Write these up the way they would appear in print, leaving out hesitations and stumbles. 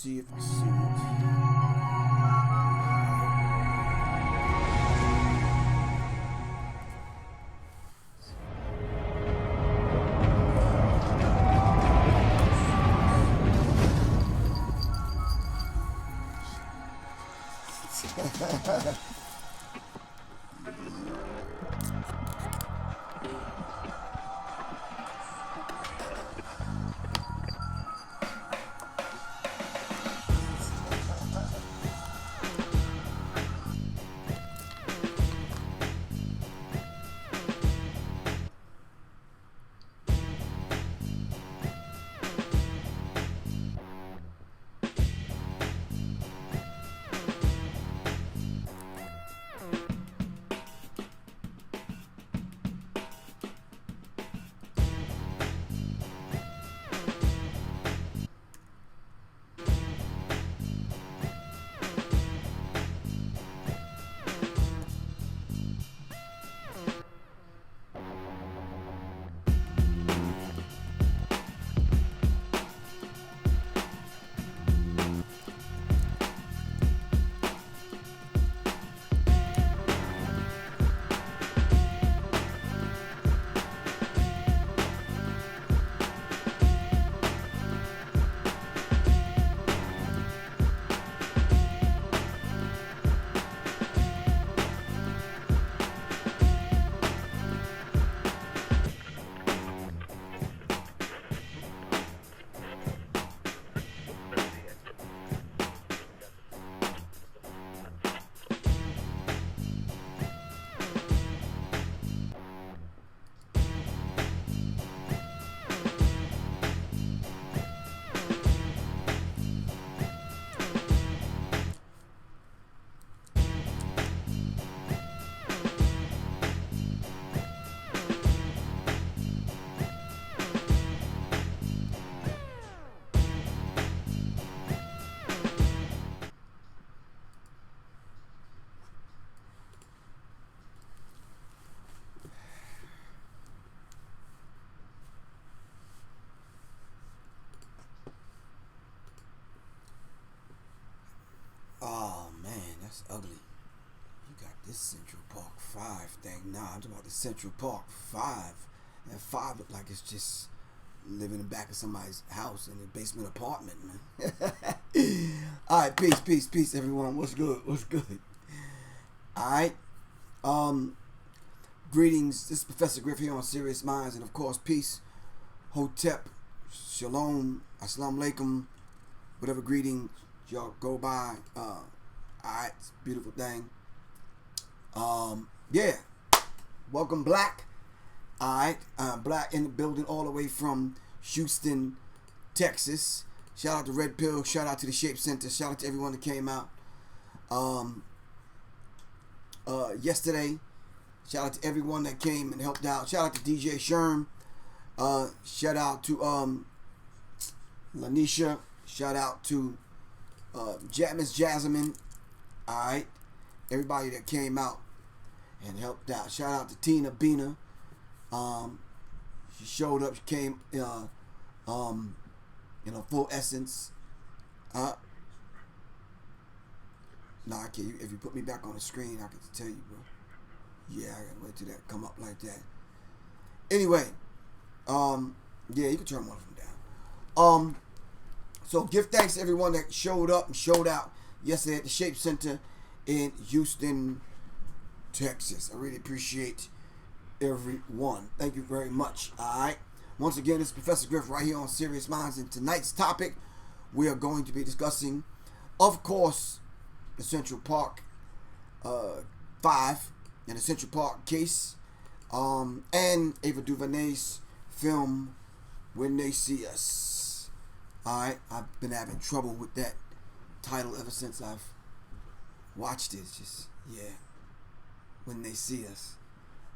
see if I see it. Oh man, that's ugly. You got this Central Park 5 thing. Nah, I'm talking about the Central Park 5. And 5 look like it's just living in the back of somebody's house in a basement apartment, man. Alright, peace, everyone. What's good? Alright. Greetings. This is Professor Griff here on Sirius Mindz, and of course, peace, hotep, shalom, assalamu alaikum, whatever greeting y'all go by. Alright, it's a beautiful thing. Yeah. Welcome, Black. Alright, Black in the building all the way from Houston, Texas. Shout out to Red Pill, shout out to the Shape Center, shout out to everyone that came out yesterday. Shout out to everyone that came and helped out. Shout out to DJ Sherm. Shout out to Lanisha. Shout out to Miss Jasmine. Alright. Everybody that came out and helped out. Shout out to Tina Bina. She showed up. She came in a full essence. Nah, I can't. If you put me back on the screen, I can tell you, bro. Yeah, I gotta wait till that come up like that. Anyway, yeah, you can turn one of them down. So give thanks to everyone that showed up and showed out yesterday at the Shape Center in Houston, Texas. I really appreciate everyone. Thank you very much. Alright. Once again, this is Professor Griff right here on Sirius Mindz, and tonight's topic we are going to be discussing, of course, the Central Park 5 and the Central Park case, and Ava DuVernay's film When They See Us. Alright, I've been having trouble with that title ever since I've watched it. It's just, yeah, When They See Us.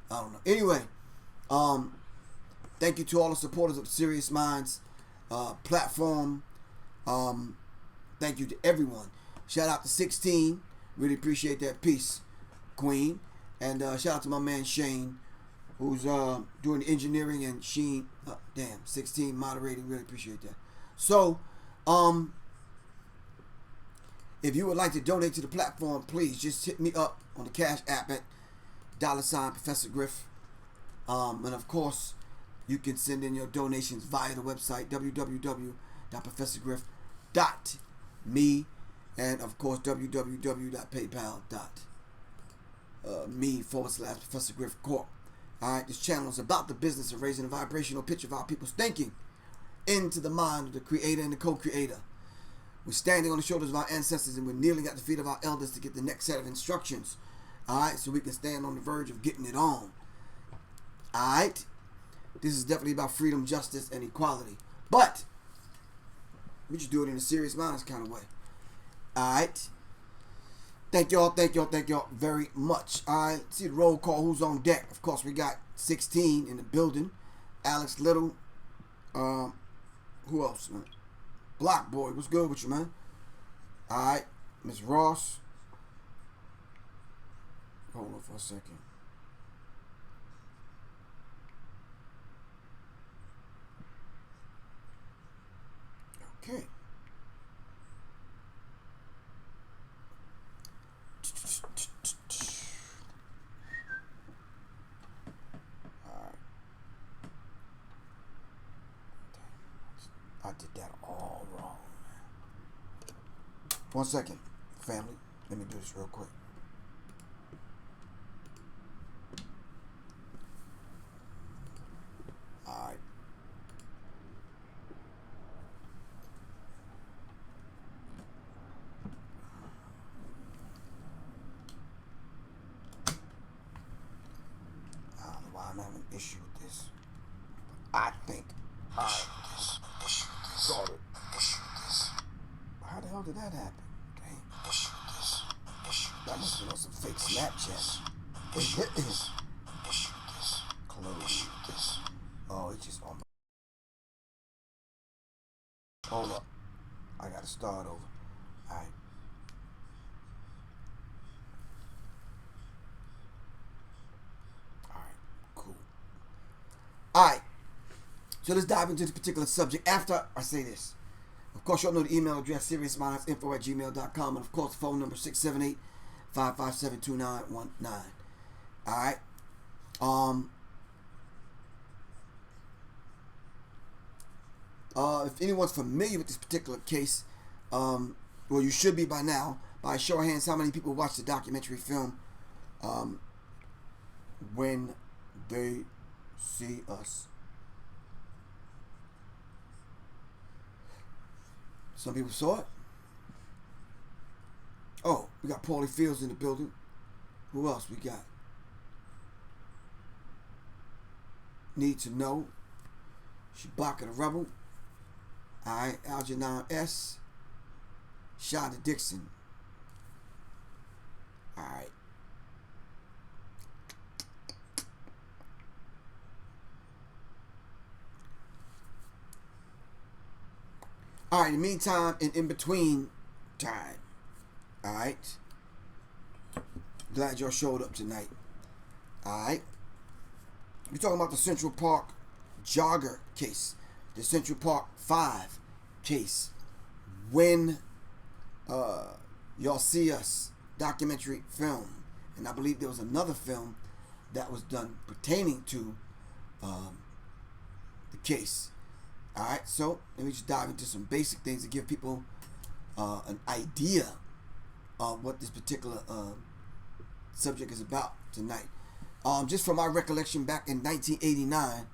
I don't know. Anyway, thank you to all the supporters of Sirius Mindz platform. Thank you to everyone. Shout out to 16. Really appreciate that. Peace, Queen. And shout out to my man Shane, who's doing the engineering, and Sheen, 16 moderating. Really appreciate that. So, If you would like to donate to the platform, please just hit me up on the Cash App at $ProfessorGriff. And of course, you can send in your donations via the website www.ProfessorGriff.me, and of course www.paypal.me/ProfessorGriff Corp. Alright, this channel is about the business of raising a vibrational pitch of our people's thinking into the mind of the creator and the co-creator. We're standing on the shoulders of our ancestors, and we're kneeling at the feet of our elders to get the next set of instructions. Alright, so we can stand on the verge of getting it on. Alright? This is definitely about freedom, justice, and equality. But we just do it in a Sirius Mindz kind of way. Alright? Thank y'all very much. Alright, see the roll call, who's on deck. Of course, we got 16 in the building. Alex Little. Who else, man? Block Boy, what's good with you, man? Alright, Miss Ross. Hold on for a second. Okay. I did that all wrong. 1 second, family. Let me do this real quick. Alright. I don't know why I'm having an issue with this. I think how the hell did that happen? Dang. That must have been on some fake Snapchat. Close. Oh, it's just on. Hold up. I gotta start over. Alright. Alright, cool. Alright. So let's dive into this particular subject after I say this. Of course, y'all know the email address, SiriusMindz@gmail.com, and of course, the phone number 678-557-2919. Alright. If anyone's familiar with this particular case, well, you should be by now. By a show of hands, how many people watched the documentary film, When They See Us? Some people saw it. Oh, we got Paulie Fields in the building. Who else we got? Need to Know. Shabaka the Rebel. Alright, Algernon S. Shonda Dixon. Alright. Alright, in the meantime, and in between time. Alright. Glad y'all showed up tonight. Alright. We're talking about the Central Park jogger case. The Central Park 5 case. When Y'all See Us documentary film. And I believe there was another film that was done pertaining to the case. Alright, so let me just dive into some basic things to give people an idea of what this particular subject is about tonight. Just from my recollection, back in 1989,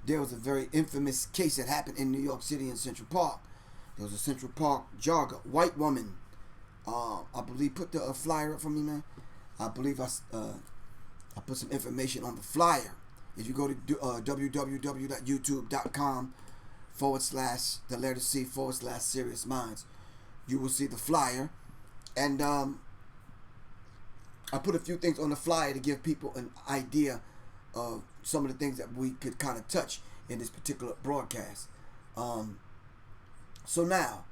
there was a very infamous case that happened in New York City in Central Park. There was a Central Park jogger, white woman. I believe, put the flyer up for me, man. I believe I put some information on the flyer. If you go to www.youtube.com/C/Sirius Mindz, you will see the flyer. And I put a few things on the flyer to give people an idea of some of the things that we could kind of touch in this particular broadcast. So now,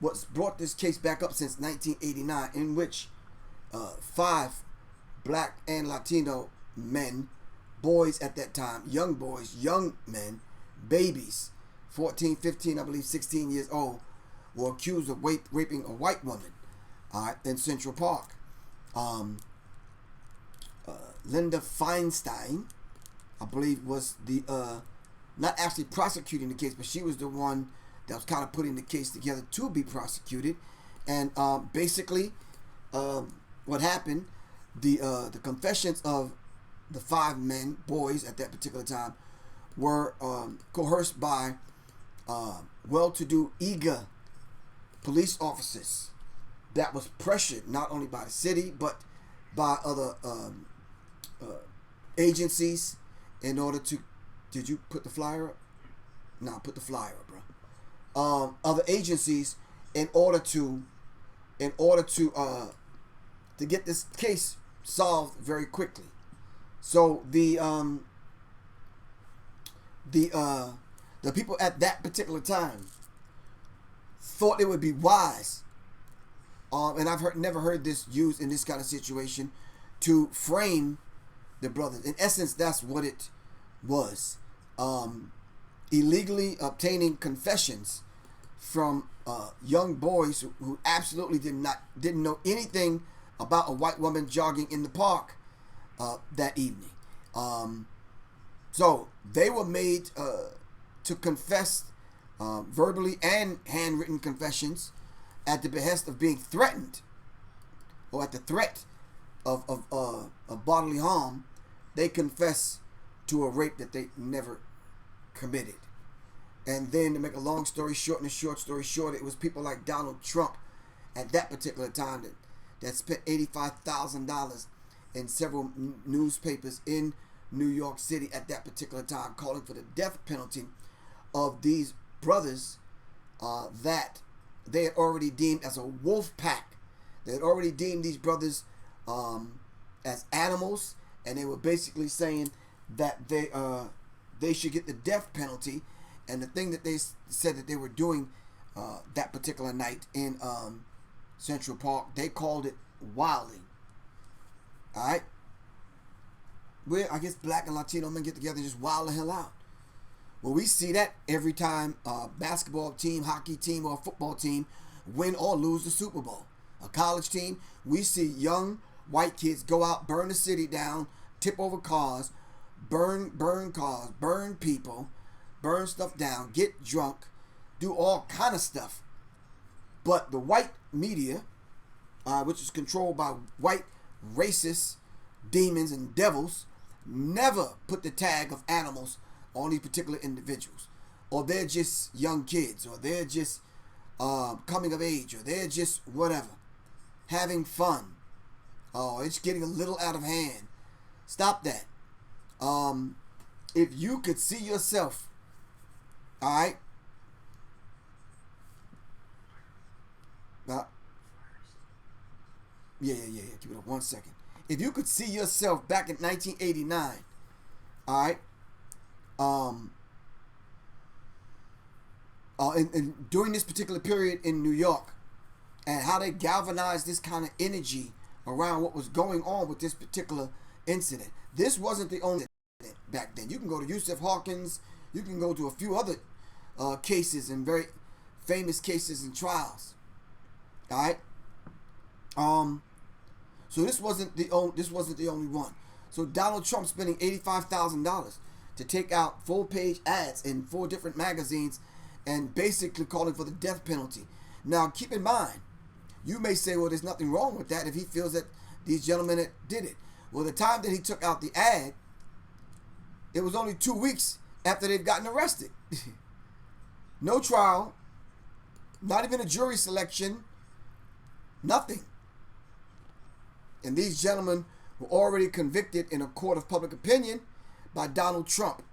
what's brought this case back up since 1989, in which 5 black and Latino men, boys at that time, young boys, young men, babies, 14, 15, I believe 16 years old, were accused of raping a white woman, in Central Park. Linda Fairstein, I believe, was the not actually prosecuting the case, but she was the one that was kind of putting the case together to be prosecuted. And basically, what happened, the confessions of the 5 boys at that particular time, were coerced by well-to-do, eager police officers that was pressured not only by the city but by other agencies in order to. Did you put the flyer up? No, put the flyer up, bro. Other agencies in order to get this case solved very quickly. So the people at that particular time thought it would be wise, and I've never heard this used in this kind of situation, to frame the brothers. In essence, that's what it was. Illegally obtaining confessions from young boys who absolutely didn't know anything about a white woman jogging in the park that evening. So they were made to confess verbally and handwritten confessions at the behest of being threatened, or at the threat of bodily harm. They confess to a rape that they never committed. And then, to make a long story short and a short story short, it was people like Donald Trump at that particular time that spent $85,000 in several newspapers in New York City at that particular time, calling for the death penalty of these brothers that they had already deemed as a wolf pack. They had already deemed these brothers as animals, and they were basically saying that they should get the death penalty. And the thing that they said that they were doing that particular night in Central Park, they called it wilding. All right, where I guess black and Latino men get together and just wild the hell out. Well, we see that every time a basketball team, hockey team, or a football team win or lose the Super Bowl. A college team, we see young white kids go out, burn the city down, tip over cars, burn cars, burn people, burn stuff down, get drunk, do all kind of stuff. But the white media, which is controlled by white racist demons and devils, never put the tag of animals on these particular individuals. Or they're just young kids, or they're just coming of age, or they're just whatever, having fun. Oh, it's getting a little out of hand. Stop that. If you could see yourself, all right, yeah. Give it up 1 second. If you could see yourself back in 1989, all right, and during this particular period in New York, and how they galvanized this kind of energy around what was going on with this particular incident. This wasn't the only incident back then. You can go to Yusuf Hawkins. You can go to a few other cases, and very famous cases and trials. All right. So this wasn't the only one. So Donald Trump spending $85,000 to take out full-page ads in 4 different magazines, and basically calling for the death penalty. Now, keep in mind, you may say, well, there's nothing wrong with that if he feels that these gentlemen did it. Well, the time that he took out the ad, it was only 2 weeks after they'd gotten arrested. No trial, not even a jury selection, nothing. And these gentlemen were already convicted in a court of public opinion by Donald Trump,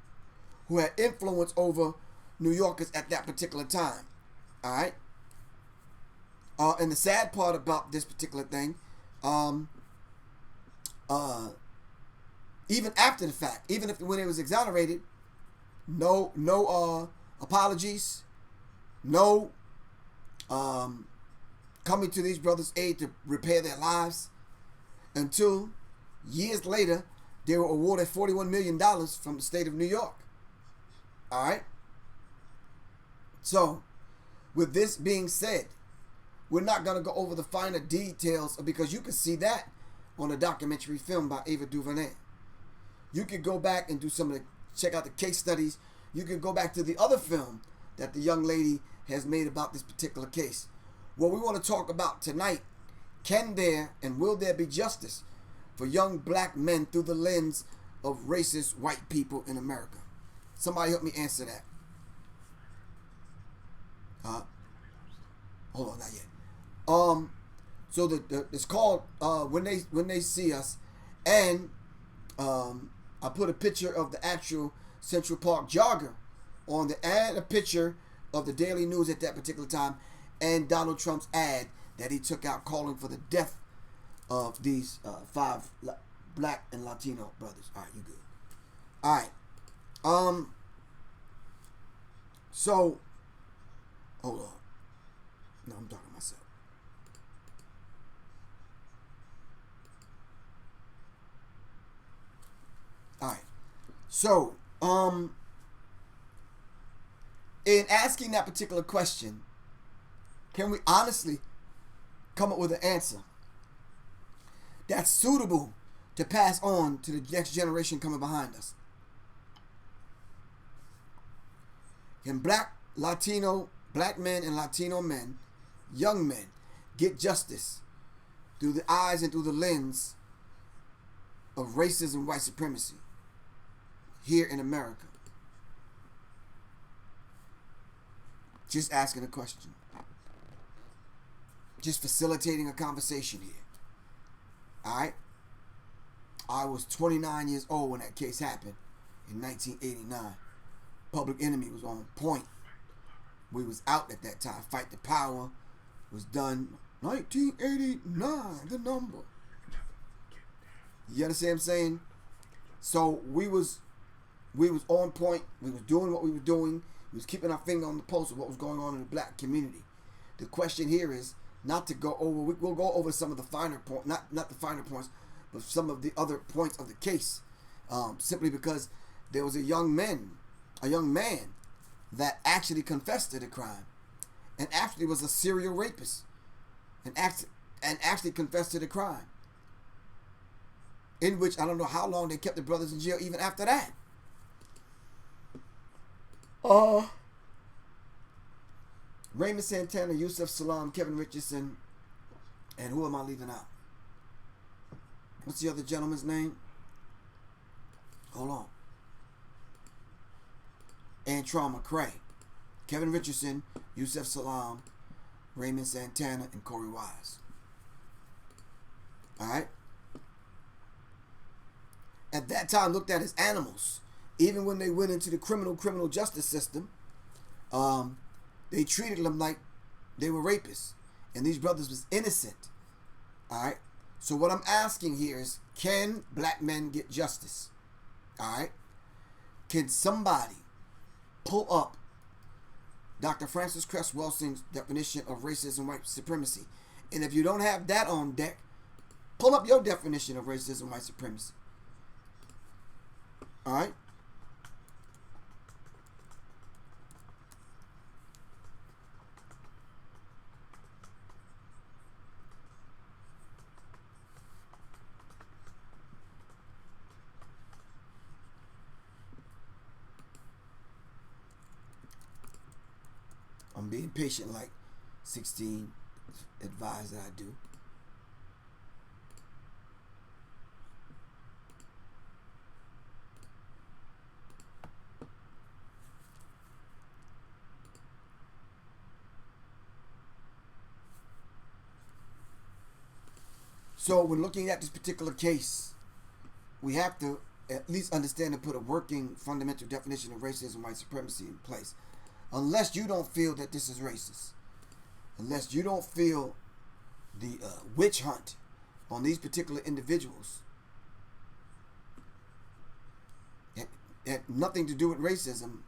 who had influence over New Yorkers at that particular time. All right. And the sad part about this particular thing, even after the fact, even if when it was exonerated, no apologies, no coming to these brothers' aid to repair their lives, until years later they were awarded $41 million from the state of New York. All right. So with this being said, we're not going to go over the finer details because you can see that on a documentary film by Ava DuVernay. You could go back and do some of the, check out the case studies. You could go back to the other film that the young lady has made about this particular case. What we want to talk about tonight, can there and will there be justice for young black men through the lens of racist white people in America? Somebody help me answer that. Hold on, not yet. So it's called When They See Us, and I put a picture of the actual Central Park jogger on the, and a picture of the Daily News at that particular time, and Donald Trump's ad that he took out calling for the death of these 5 black and Latino brothers. All right, you good. All right. So, hold on. No, I'm talking to myself. All right. So, in asking that particular question, can we honestly come up with an answer that's suitable to pass on to the next generation coming behind us? Can black men and Latino men, young men, get justice through the eyes and through the lens of racism, white supremacy here in America? Just asking a question. Just facilitating a conversation here. Alright? I was 29 years old when that case happened in 1989. Public Enemy was on point. We was out at that time. Fight the Power was done 1989, the number. You understand what I'm saying? So we was on point. We was doing what we were doing. We was keeping our finger on the pulse of what was going on in the black community. The question here is not to go over. We'll go over some of the finer points, not the finer points, but some of the other points of the case. Simply because there was a young man that actually confessed to the crime, and actually was a serial rapist, and actually confessed to the crime. In which I don't know how long they kept the brothers in jail even after that. Raymond Santana, Yusef Salaam, Kevin Richardson, and who am I leaving out? What's the other gentleman's name? Hold on. Antron McCray, Kevin Richardson, Yusef Salaam, Raymond Santana, and Corey Wise. Alright? At that time looked at as animals. Even when they went into the criminal justice system, they treated them like they were rapists. And these brothers was innocent. Alright? So what I'm asking here is, can black men get justice? Alright? Can somebody pull up Dr. Francis Cress Welsing's definition of racism, white supremacy? And if you don't have that on deck, pull up your definition of racism, white supremacy. Alright? I'm being patient like 16 advised that I do. So when looking at this particular case, we have to at least understand and put a working fundamental definition of racism, white supremacy in place. Unless you don't feel that this is racist, unless you don't feel the witch hunt on these particular individuals had nothing to do with racism,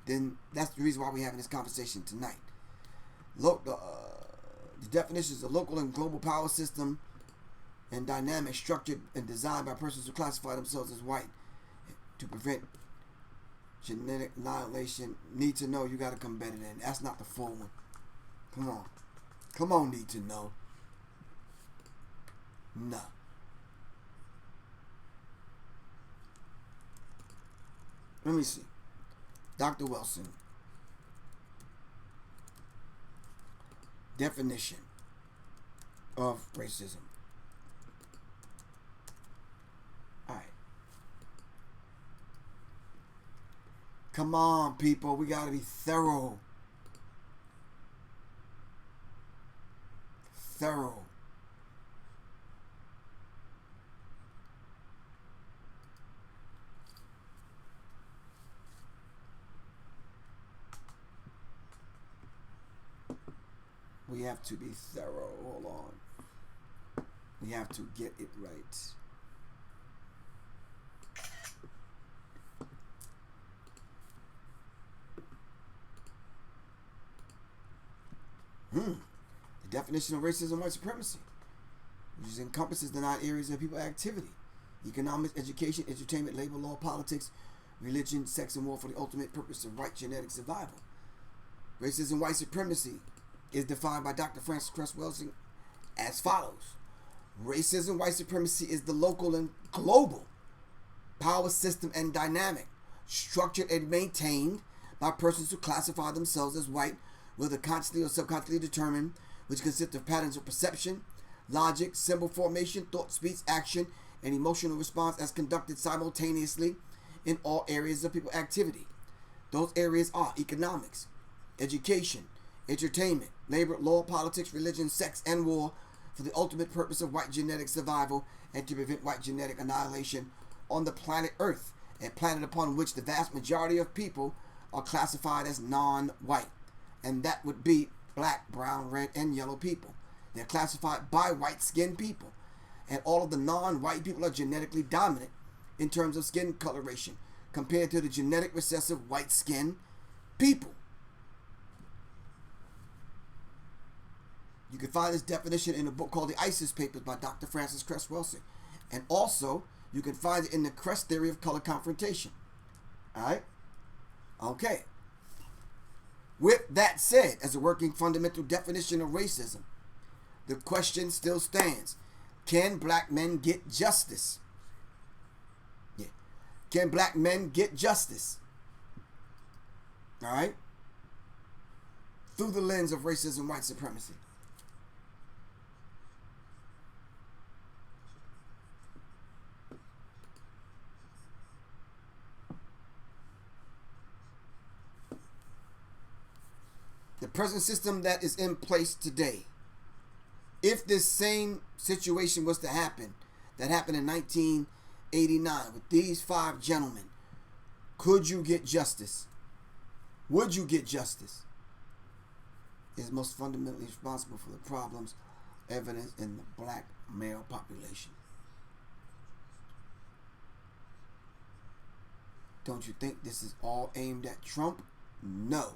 then that's the reason why we're having this conversation tonight. The definitions of local and global power system and dynamic, structured and designed by persons who classify themselves as white to prevent genetic annihilation. Need to know, you got to come better than. That's not the full one. Come on. Come on, need to know. No. Let me see. Dr. Wilson. Definition of racism. All right. Come on, people. We got to be thorough. Thorough. We have to be thorough. Hold on. We have to get it right. The definition of racism and white supremacy, which encompasses the 9 areas of people activity: economics, education, entertainment, labor, law, politics, religion, sex, and war for the ultimate purpose of white genetic survival. Racism and white supremacy is defined by Dr. Francis Cress Welsing as follows. Racism, white supremacy is the local and global power system and dynamic, structured and maintained by persons who classify themselves as white, whether consciously or subconsciously determined, which consists of patterns of perception, logic, symbol formation, thought, speech, action, and emotional response as conducted simultaneously in all areas of people activity. Those areas are economics, education, entertainment, labor, law, politics, religion, sex, and war for the ultimate purpose of white genetic survival and to prevent white genetic annihilation on the planet Earth, a planet upon which the vast majority of people are classified as non-white. And that would be black, brown, red, and yellow people. They're classified by white-skinned people. And all of the non-white people are genetically dominant in terms of skin coloration compared to the genetic recessive white-skinned people. You can find this definition in a book called The ISIS Papers by Dr. Francis Cress Welsing. And also, you can find it in the Cress Theory of Color Confrontation. Alright? Okay. With that said, as a working fundamental definition of racism, the question still stands. Can black men get justice? Yeah. Can black men get justice? Alright? Through the lens of racism, white supremacy. The present system that is in place today, if this same situation was to happen, that happened in 1989 with these 5 gentlemen, could you get justice? Would you get justice? Is most fundamentally responsible for the problems evident in the black male population. Don't you think this is all aimed at Trump? No.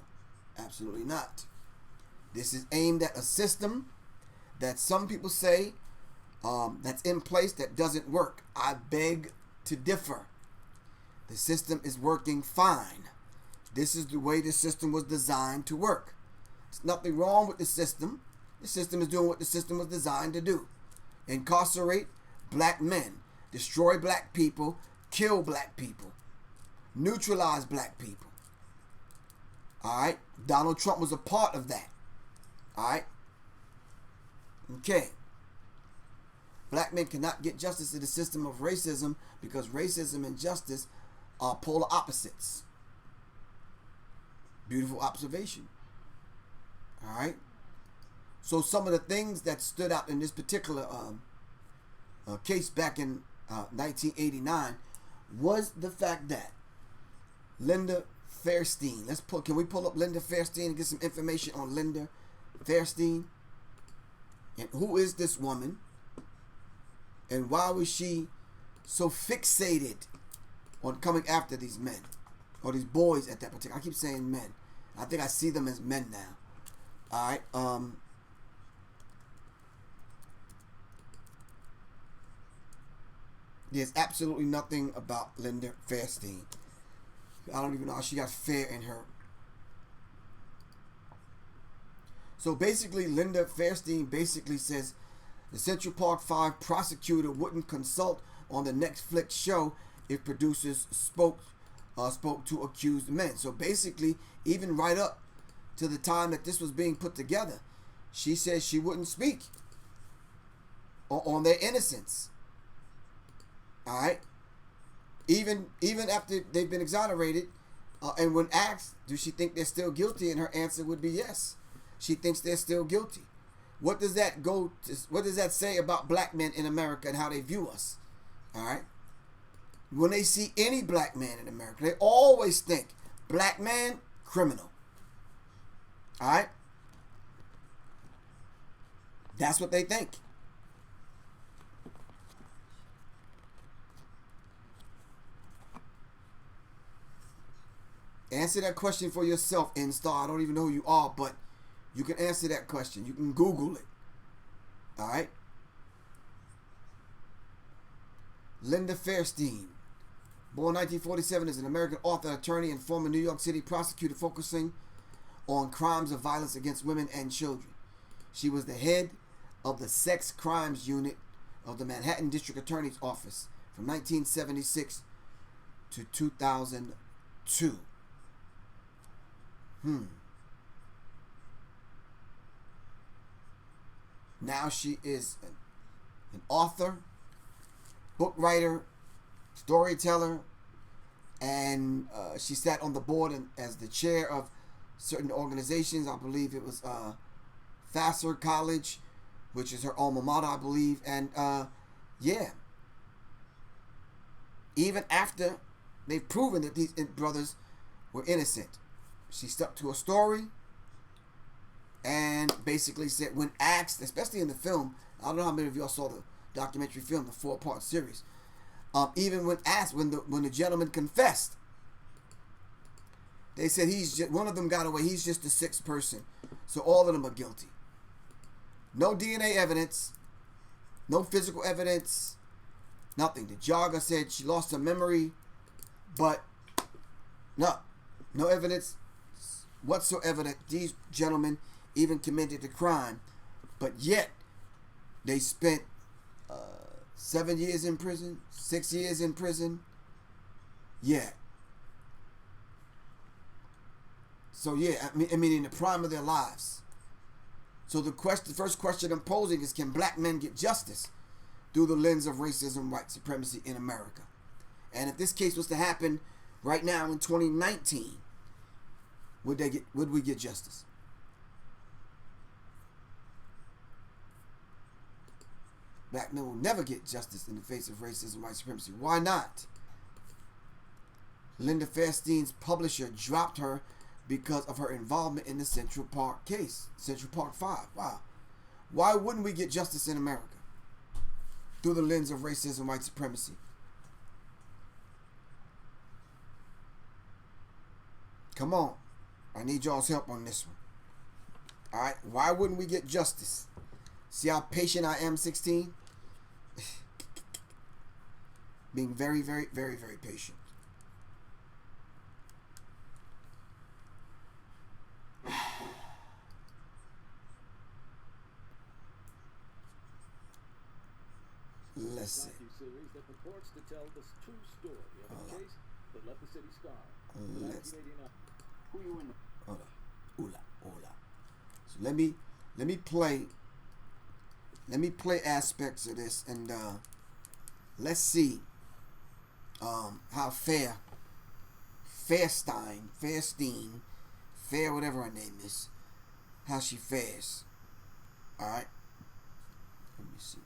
Absolutely not. This is aimed at a system that some people say that's in place that doesn't work. I beg to differ. The system is working fine. This is the way the system was designed to work. There's nothing wrong with the system. The system is doing what the system was designed to do. Incarcerate black men, destroy black people, kill black people, neutralize black people. Alright? Donald Trump was a part of that. Alright? Okay. Black men cannot get justice in the system of racism because racism and justice are polar opposites. Beautiful observation. Alright? So some of the things that stood out in this particular case back in 1989 was the fact that Linda Fairstein. Can we pull up Linda Fairstein and get some information on Linda Fairstein? And who is this woman? And why was she so fixated on coming after these men? Or these boys at that particular... I keep saying men. I think I see them as men now. Alright, there's absolutely nothing about Linda Fairstein. I don't even know how she got fair in her. So basically, Linda Fairstein basically says the Central Park 5 prosecutor wouldn't consult on the Netflix show if producers spoke to accused men. So basically, even right up to the time that this was being put together, she says she wouldn't speak on their innocence. All right. Even after they've been exonerated, and when asked, do she think they're still guilty? And her answer would be yes. She thinks they're still guilty. What does that say about black men in America and how they view us? All right. When they see any black man in America, they always think black man, criminal. All right. That's what they think. Answer that question for yourself, Instar. I don't even know who you are, but you can answer that question. You can Google it. All right? Linda Fairstein, born 1947, is an American author, attorney, and former New York City prosecutor focusing on crimes of violence against women and children. She was the head of the Sex Crimes Unit of the Manhattan District Attorney's Office from 1976 to 2002. Now she is an author, book writer, storyteller, and she sat on the board as the chair of certain organizations. I believe it was Vassar College, which is her alma mater, I believe. And yeah, even after they've proven that these brothers were innocent, she stuck to a story and basically said, when asked, especially in the film, I don't know how many of y'all saw the documentary film, the 4-part series. Even when asked, when the gentleman confessed, they said one of them got away. He's just the 6th person, so all of them are guilty. No DNA evidence, no physical evidence, nothing. The jogger said she lost her memory, but no evidence whatsoever that these gentlemen even committed the crime, but yet they spent 7 years in prison, 6 years in prison. Yeah. So yeah, I mean in the prime of their lives. So the first question I'm posing is, can black men get justice through the lens of racism, white supremacy in America? And if this case was to happen right now in 2019, would we get justice? Black men will never get justice in the face of racism, white supremacy. Why not? Linda Fairstein's publisher dropped her because of her involvement in the Central Park case, Central Park 5. Wow. Why wouldn't we get justice in America through the lens of racism, white supremacy? Come on. I need y'all's help on this one. All right. Why wouldn't we get justice? See how patient I am, 16? Being very, very, very, very patient. Let's see. Series that purports to tell the true story of a case that left the city scarred. Let's. Who you in? Hold on. Hola. So let me play aspects of this, and let's see how Fairstein, whatever her name is, how she fares. All right. Let me see.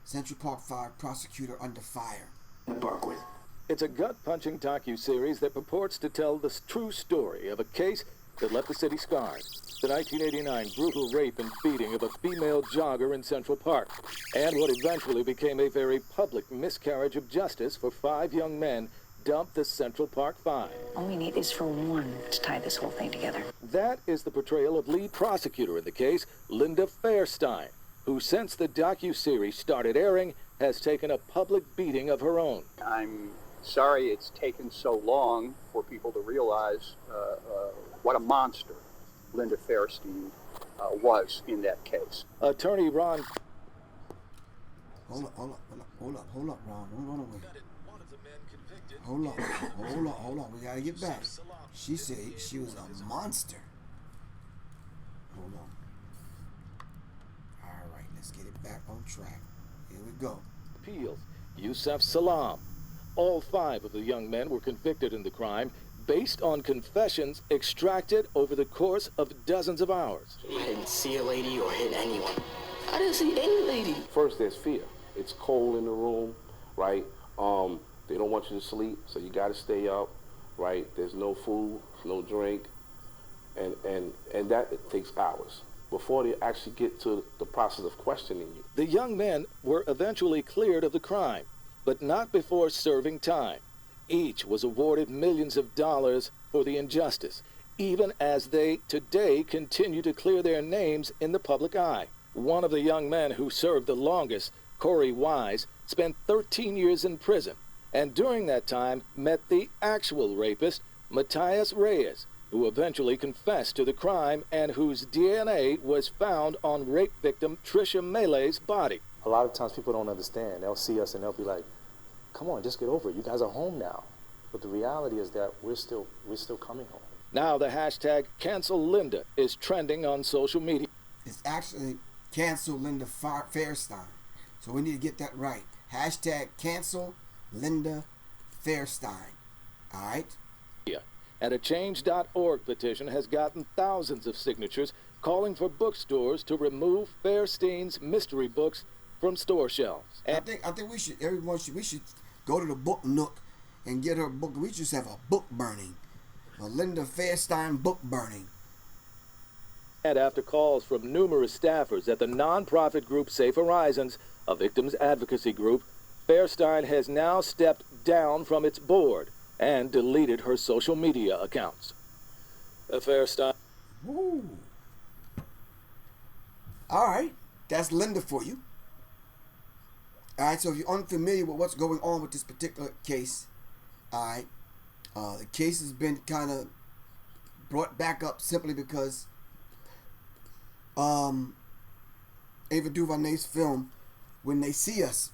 Central Park 5 prosecutor under fire. BARS.When. It's a gut-punching docu-series that purports to tell the true story of a case that left the city scarred. The 1989 brutal rape and beating of a female jogger in Central Park, and what eventually became a very public miscarriage of justice for 5 young men dumped the Central Park 5. All we need is for one to tie this whole thing together. That is the portrayal of lead prosecutor in the case, Linda Fairstein, who since the docu-series started airing has taken a public beating of her own. I'm sorry it's taken so long for people to realize what a monster Linda Fairstein was in that case. Attorney Ron... Hold up, Ron. Don't run away. Hold on. We gotta get back. She said she was a monster. Hold on. All right, let's get it back on track. Here we go. Appeals, Yusuf Salam. All 5 of the young men were convicted in the crime based on confessions extracted over the course of dozens of hours. I didn't see a lady or hit anyone. I didn't see any lady. First, there's fear. It's cold in the room, right? They don't want you to sleep, so you got to stay up, right? There's no food, no drink, and that takes hours before they actually get to the process of questioning you. The young men were eventually cleared of the crime, but not before serving time. Each was awarded millions of dollars for the injustice, even as they today continue to clear their names in the public eye. One of the young men who served the longest, Corey Wise, spent 13 years in prison, and during that time met the actual rapist, Matthias Reyes, who eventually confessed to the crime and whose DNA was found on rape victim Trisha Melee's body. A lot of times people don't understand. They'll see us and they'll be like, come on, just get over it. You guys are home now. But the reality is that we're still coming home. Now the hashtag Cancel Linda is trending on social media. It's actually Cancel Linda Fairstein. So we need to get that right. Hashtag Cancel Linda Fairstein. All right? And a Change.org petition has gotten thousands of signatures calling for bookstores to remove Fairstein's mystery books from store shelves. I think we should go to the book nook and get her book. We just have a book burning, a Linda Fairstein book burning. And after calls from numerous staffers at the nonprofit group Safe Horizons, a victims advocacy group, Fairstein has now stepped down from its board and deleted her social media accounts. Fairstein. Woo. All right, that's Linda for you. All right, so if you're unfamiliar with what's going on with this particular case, all right, the case has been kind of brought back up simply because Ava DuVernay's film, When They See Us,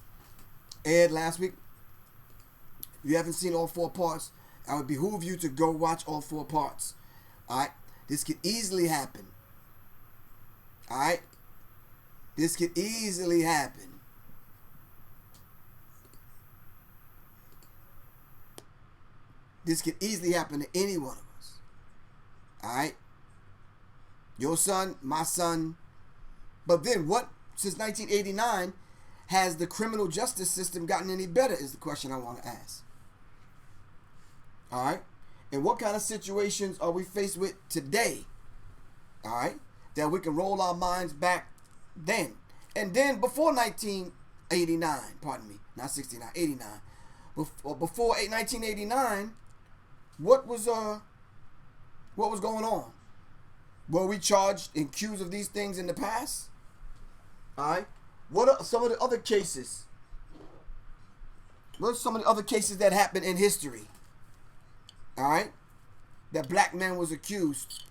aired last week. If you haven't seen all 4 parts, I would behoove you to go watch all 4 parts. Alright? This could easily happen. Alright? This could easily happen. This could easily happen to any one of us. Alright? Your son, my son. But then what, since 1989, has the criminal justice system gotten any better is the question I want to ask. All right? And what kind of situations are we faced with today? All right? That we can roll our minds back then. And then before 1989, pardon me, not 69, 89. Before 1989, what was going on? Were we charged and accused of these things in the past? All right? What are some of the other cases? What are some of the other cases that happened in history? All right? That black man was accused.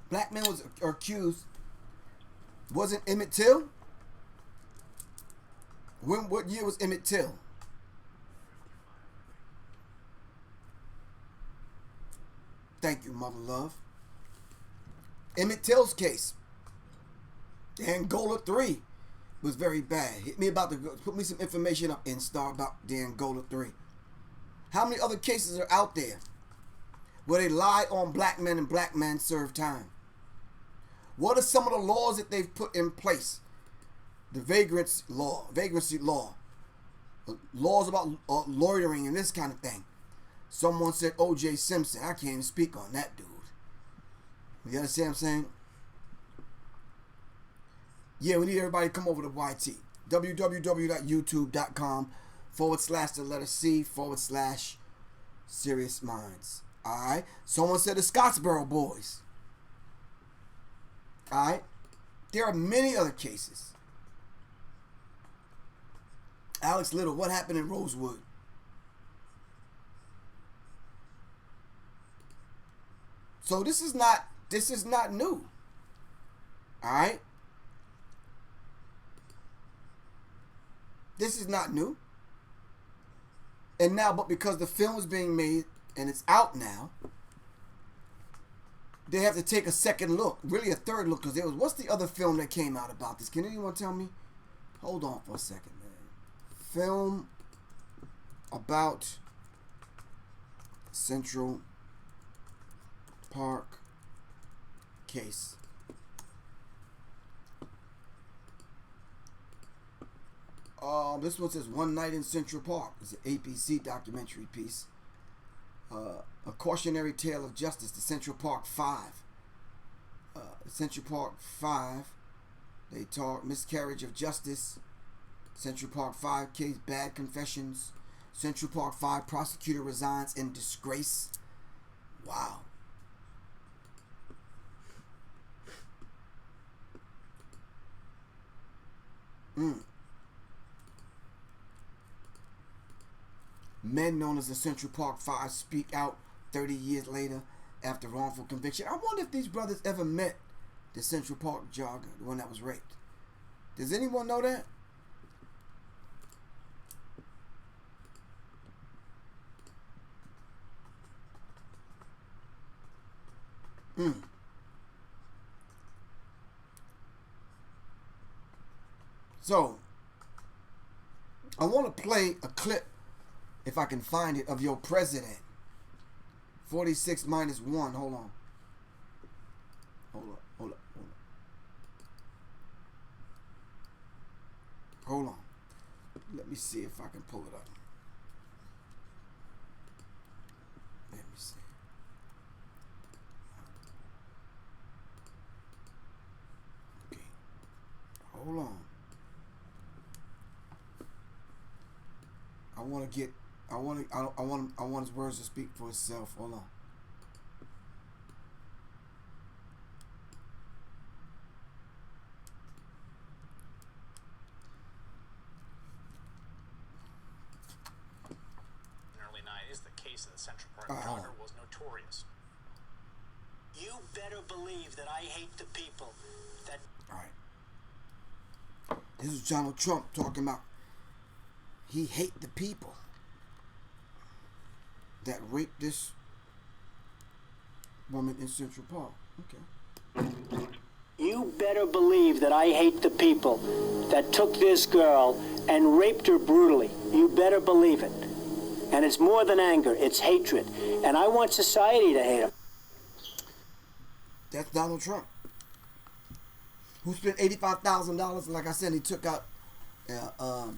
Black man was accused. Wasn't Emmett Till? What year was Emmett Till? Thank you, Mother Love. Emmett Till's case. The Angola 3 was very bad. Put me some information up in Star about the Angola 3. How many other cases are out there where they lie on black men and black men serve time? What are some of the laws that they've put in place? The vagrancy law, laws about loitering and this kind of thing. Someone said O.J. Simpson. I can't even speak on that dude. You understand what I'm saying? Yeah, we need everybody to come over to YT. www.youtube.com/C/Sirius Mindz. Alright? Someone said the Scottsboro Boys. Alright? There are many other cases. Alex Little, what happened in Rosewood? So this is not new. Alright? This is not new. And now, but because the film is being made and it's out now, they have to take a second look, really a third look, because there was, what's the other film that came out about this? Can anyone tell me? Hold on for a second, man. Film about Central Park case. This one says One Night in Central Park. It's an APC documentary piece. A cautionary tale of justice, the Central Park 5. Central Park 5, they talk miscarriage of justice. Central Park 5 case, bad confessions. Central Park 5 prosecutor resigns in disgrace. Wow. Men known as the Central Park 5 speak out 30 years later after wrongful conviction. I wonder if these brothers ever met the Central Park jogger, the one that was raped. Does anyone know that? So, I want to play a clip, if I can find it, of your president. 46 minus 1. Hold on. Hold on. Let me see if I can pull it up. Let me see. Okay. Hold on. I want his words to speak for itself. Hold on. In early 90s, the case of the Central Park jogger was notorious. You better believe that I hate the people that... All right. This is Donald Trump talking about he hate the people that raped this woman in Central Park. Okay. You better believe that I hate the people that took this girl and raped her brutally. You better believe it. And it's more than anger, it's hatred. And I want society to hate him. That's Donald Trump, who spent $85,000, and like I said, he took out oh,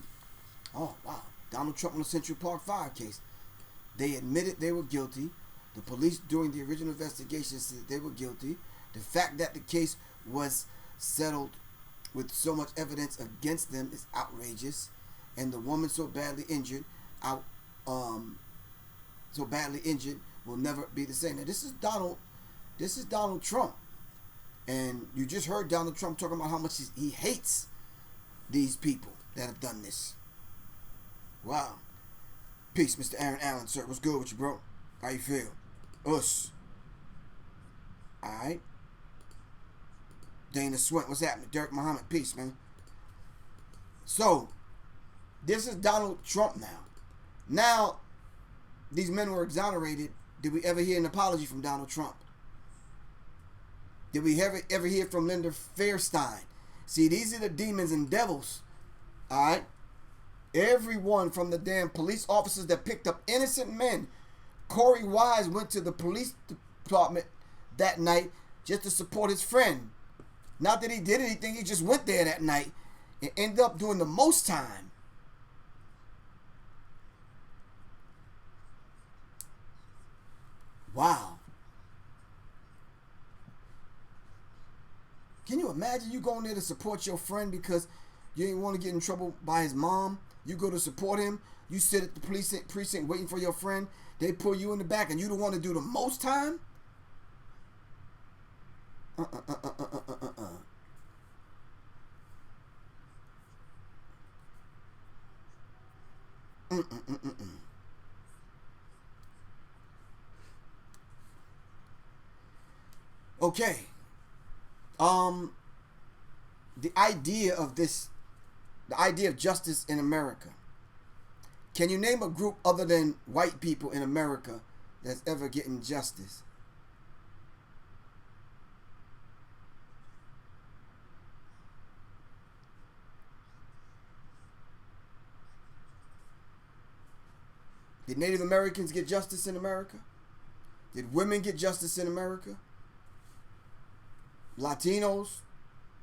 wow. Donald Trump on the Central Park 5 case. They admitted they were guilty. The police, during the original investigation, said they were guilty. The fact that the case was settled with so much evidence against them is outrageous. And the woman so badly injured, will never be the same. Now, this is Donald Trump. And you just heard Donald Trump talking about how much he hates these people that have done this. Wow. Peace, Mr. Aaron Allen, sir. What's good with you, bro? How you feel? Us. Alright. Dana Swint, what's happening? Derek Muhammad, peace, man. So, this is Donald Trump now. Now, these men were exonerated. Did we ever hear an apology from Donald Trump? Did we ever hear from Linda Fairstein? See, these are the demons and devils. Alright? Everyone from the damn police officers that picked up innocent men. Corey Wise went to the police department that night just to support his friend. Not that he did anything, he just went there that night and ended up doing the most time. Wow. Can you imagine you going there to support your friend because you didn't want to get in trouble by his mom? You go to support him. You sit at the police precinct waiting for your friend. They pull you in the back and you the one to do the most time? Okay. The idea of this, the idea of justice in America. Can you name a group other than white people in America that's ever getting justice? Did Native Americans get justice in America? Did women get justice in America? Latinos,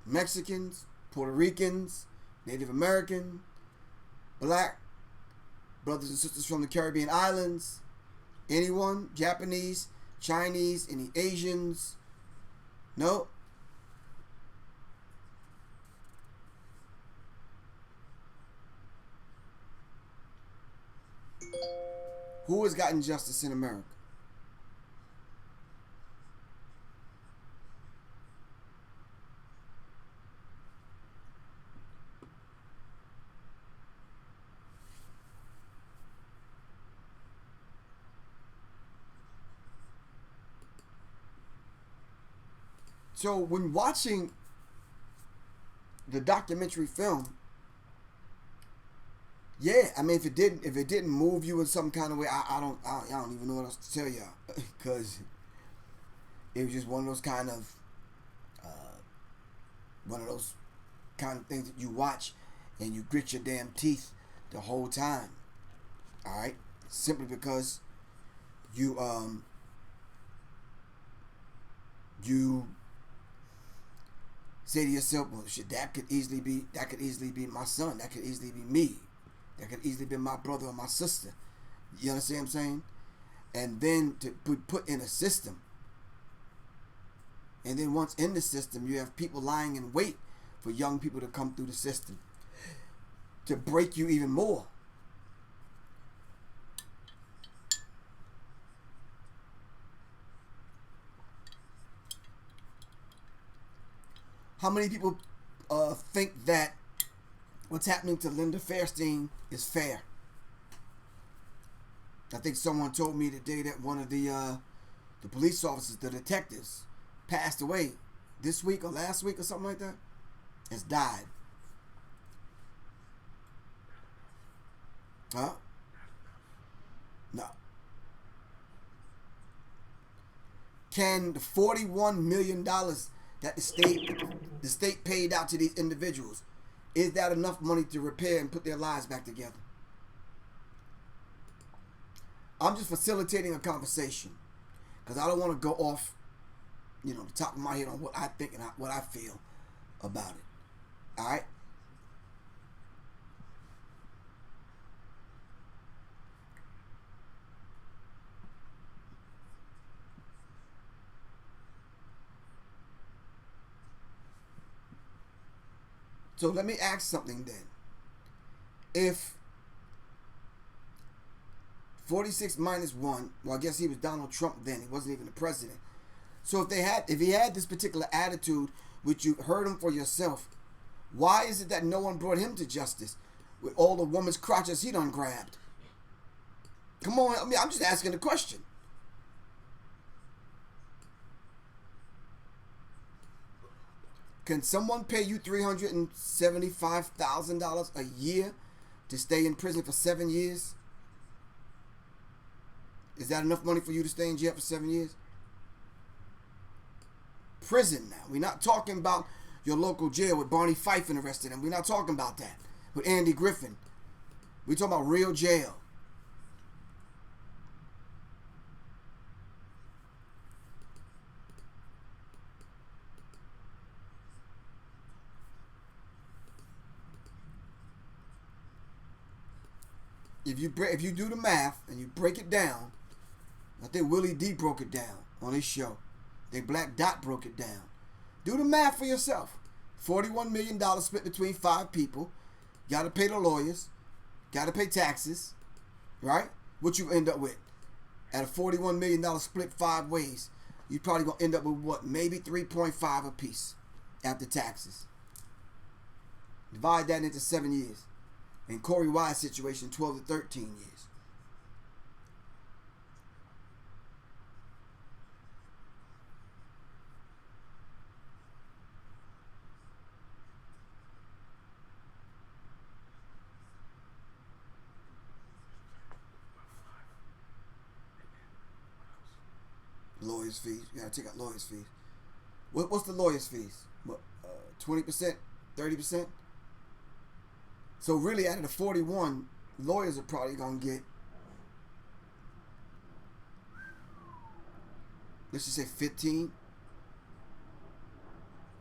Mexicans, Puerto Ricans, Native American, black, brothers and sisters from the Caribbean islands, anyone? Japanese, Chinese, any Asians? No? Who has gotten justice in America? So when watching the documentary film, yeah, I mean, if it didn't move you in some kind of way, I don't even know what else to tell y'all, because it was just one of those kind of things that you watch and you grit your damn teeth the whole time. All right, simply because you say to yourself, well, shit, that could easily be my son, that could easily be me. That could easily be my brother or my sister. You understand what I'm saying? And then to be put in a system. And then once in the system, you have people lying in wait for young people to come through the system to break you even more. How many people think that what's happening to Linda Fairstein is fair? I think someone told me today that one of the police officers, the detectives, passed away this week or last week or something like that. Has died. Huh? No. Can the $41 million that the state paid out to these individuals, is that enough money to repair and put their lives back together? I'm just facilitating a conversation because I don't want to go off, the top of my head on what I think and what I feel about it. All right? So let me ask something then. If 46 minus 1, well, I guess he was Donald Trump then. He wasn't even the president. So if he had this particular attitude, which you heard him for yourself, why is it that no one brought him to justice with all the woman's crotches he done grabbed? Come on, I mean, I'm just asking a question. Can someone pay you $375,000 a year to stay in prison for 7 years? Is that enough money for you to stay in jail for 7 years? Prison now. We're not talking about your local jail with Barney Fife and the rest of them. We're not talking about that. With Andy Griffin. We're talking about real jail. If you do the math and you break it down, I think Willie D broke it down on his show. I think Black Dot broke it down. Do the math for yourself. $41 million split between 5 people. Got to pay the lawyers. Got to pay taxes. Right? What you end up with? At a $41 million split 5 ways. you're probably going to end up with what? Maybe 3.5 apiece after taxes. Divide that into 7 years. In Corey Wise' situation, 12 to 13 years. Lawyers' fees. You gotta take out lawyers' fees. What's the lawyers' fees? What, 20%? 30%? So really, out of the 41, lawyers are probably gonna get, let's just say 15,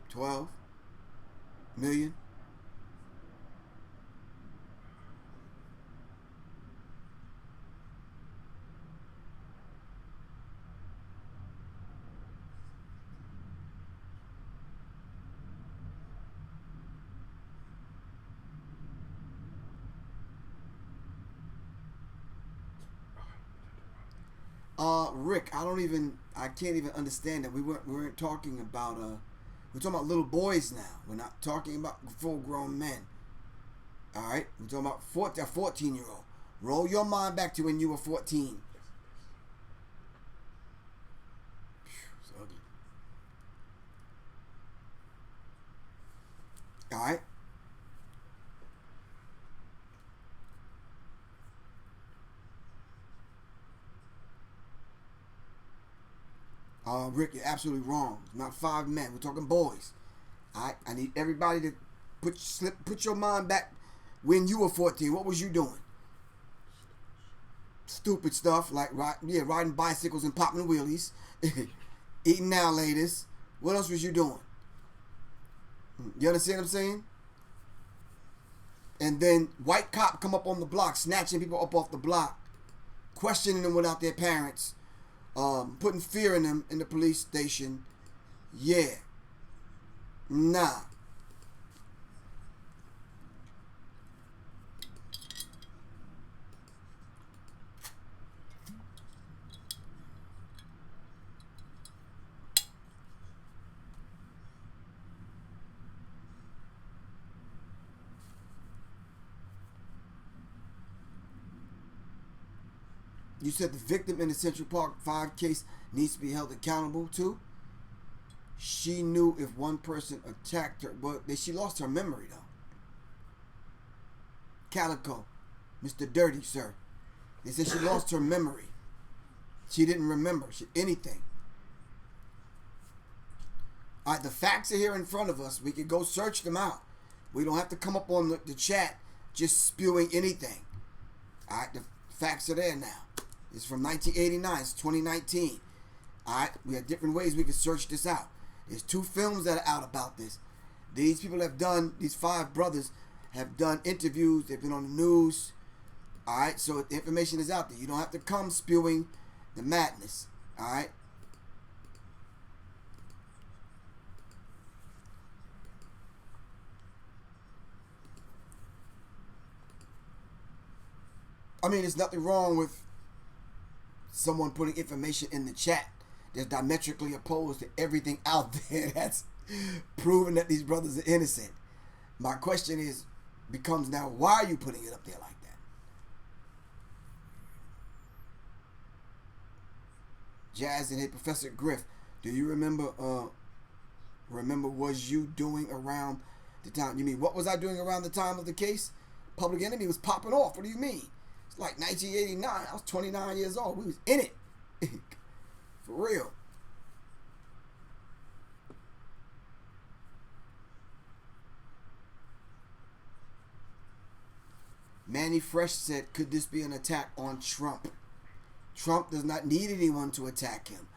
12 million. Rick, I can't even understand that. We weren't talking about, we're talking about little boys now. We're not talking about full-grown men. All right? We're talking about a 14-year-old. Roll your mind back to when you were 14. It's ugly. All right? Rick, you're absolutely wrong. It's not 5 men. We're talking boys. All right? I need everybody to put your mind back when you were 14. What was you doing? Stupid stuff like riding bicycles and popping wheelies, eating now laters. What else was you doing? You understand what I'm saying? And then white cop come up on the block, snatching people up off the block, questioning them without their parents. Putting fear in them in the police station. Yeah. Nah. You said the victim in the Central Park 5 case needs to be held accountable too? She knew if one person attacked her, but she lost her memory though. Calico, Mr. Dirty, sir. They said she lost her memory. She didn't remember anything. All right, the facts are here in front of us. We can go search them out. We don't have to come up on the chat just spewing anything. All right, the facts are there now. It's from 1989. It's 2019. All right, we have different ways we can search this out. There's 2 films that are out about this. These people have done, these 5 brothers have done interviews. They've been on the news. All right, so the information is out there. You don't have to come spewing the madness. All right. I mean, there's nothing wrong with someone putting information in the chat that's diametrically opposed to everything out there that's proven that these brothers are innocent. My question becomes now, why are you putting it up there like that? Jazz and hey, Professor Griff, do you remember was you doing around the time? You mean, what was I doing around the time of the case? Public Enemy was popping off. What do you mean? Like 1989, I was 29 years old. We was in it. For real. Manny Fresh said, could this be an attack on Trump? Trump does not need anyone to attack him.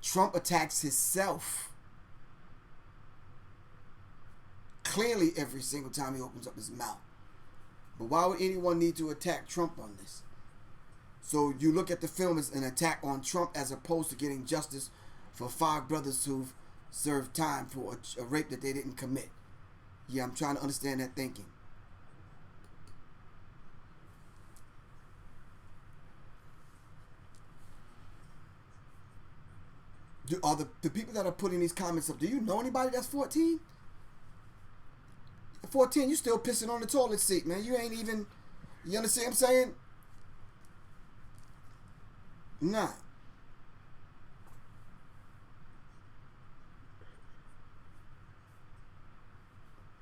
Trump attacks himself. Clearly every single time he opens up his mouth. But why would anyone need to attack Trump on this? So you look at the film as an attack on Trump as opposed to getting justice for 5 brothers who've served time for a rape that they didn't commit. Yeah, I'm trying to understand that thinking. Are the people that are putting these comments up, do you know anybody that's 14? At 14, you still pissing on the toilet seat, man. You ain't even, you understand what I'm saying? Nah.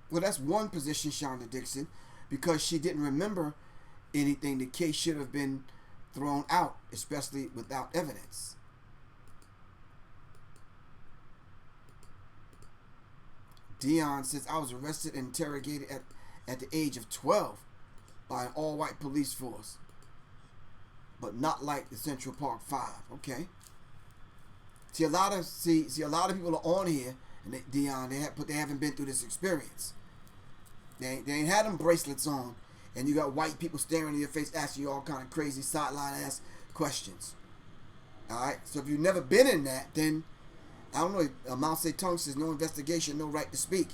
Well, that's one position, Shonda Dixon, because she didn't remember anything. The case should have been thrown out, especially without evidence. Dion says, I was arrested and interrogated at the age of 12 by an all-white police force, but not like the Central Park 5. Okay. See, a lot of people are on here, and Dion, they haven't been through this experience. They ain't had them bracelets on, and you got white people staring in your face, asking you all kind of crazy sideline ass questions. All right. So if you've never been in that, then I don't know. Mao Zedong says no investigation, no right to speak.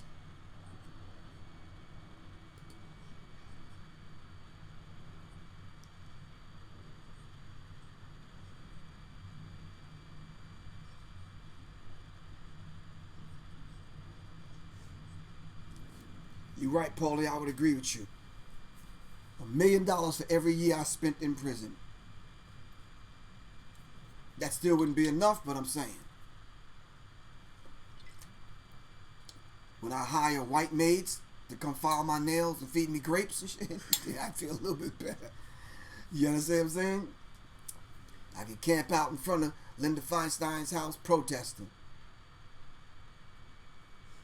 You're right, Paulie. I would agree with you. $1 million for every year I spent in prison. That still wouldn't be enough, but I'm saying. When I hire white maids to come file my nails and feed me grapes and shit, yeah, I feel a little bit better. You understand what I'm saying? I can camp out in front of Linda Feinstein's house protesting.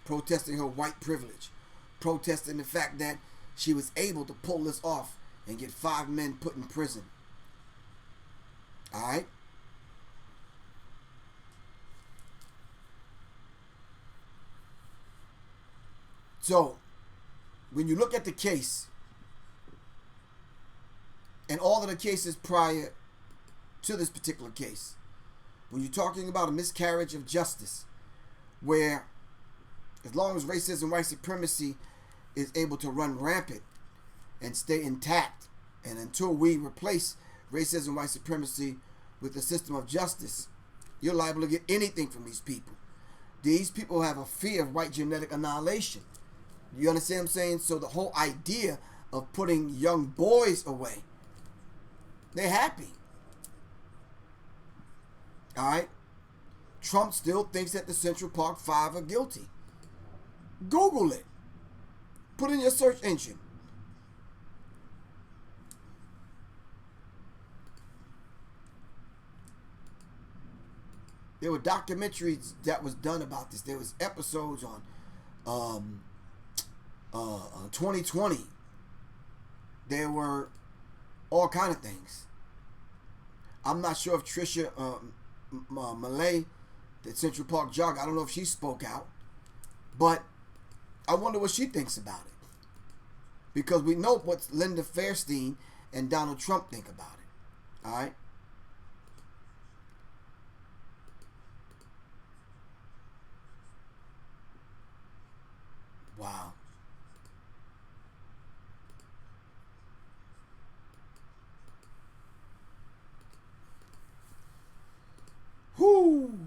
Protesting her white privilege. Protesting the fact that she was able to pull this off and get 5 men put in prison. Alright? So, when you look at the case, and all of the cases prior to this particular case, when you're talking about a miscarriage of justice, where as long as racism, white supremacy is able to run rampant and stay intact, and until we replace racism, white supremacy with a system of justice, you're liable to get anything from these people. These people have a fear of white genetic annihilation. You understand what I'm saying? So the whole idea of putting young boys away, they're happy. Alright? Trump still thinks that the Central Park 5 are guilty. Google it. Put in your search engine. There were documentaries that was done about this. There was episodes on 2020. There were all kind of things. I'm not sure if Trisha Malay, the Central Park jogger, I don't know if she spoke out, but I wonder what she thinks about it, because we know what Linda Fairstein and Donald Trump think about it. All right. Wow. Whoo.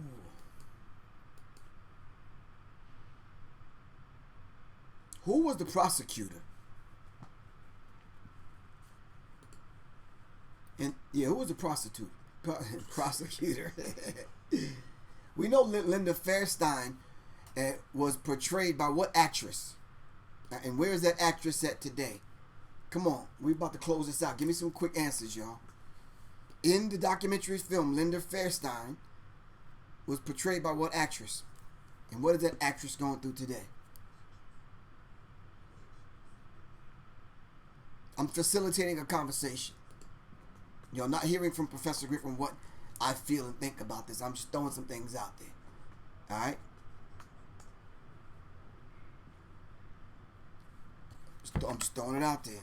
Who was the prosecutor? And yeah, who was the prosecutor? We know Linda Fairstein was portrayed by what actress? And where is that actress at today? Come on, we're about to close this out. Give me some quick answers, y'all. In the documentary film, Linda Fairstein was portrayed by what actress? And what is that actress going through today? I'm facilitating a conversation. You're not hearing from Professor Griff on what I feel and think about this. I'm just throwing some things out there. All right? I'm just throwing it out there.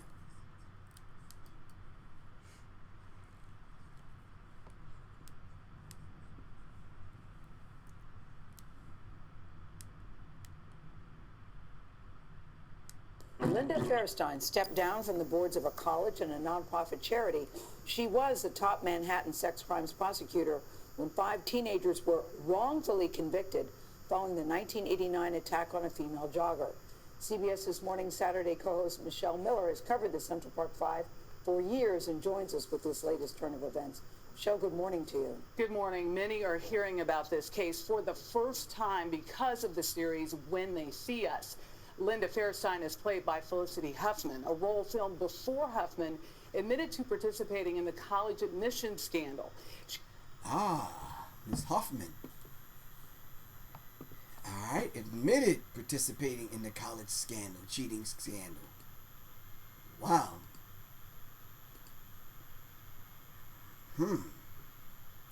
Linda Fairstein stepped down from the boards of a college and a nonprofit charity. She was the top Manhattan sex crimes prosecutor when 5 teenagers were wrongfully convicted following the 1989 attack on a female jogger. CBS's Morning Saturday co-host Michelle Miller has covered the Central Park 5 for years and joins us with this latest turn of events. Michelle, good morning to you. Good morning. Many are hearing about this case for the first time because of the series When They See Us. Linda Fairstein is played by Felicity Huffman, a role filmed before Huffman admitted to participating in the college admissions scandal. Miss Huffman. All right, admitted participating in the college scandal, cheating scandal. Wow.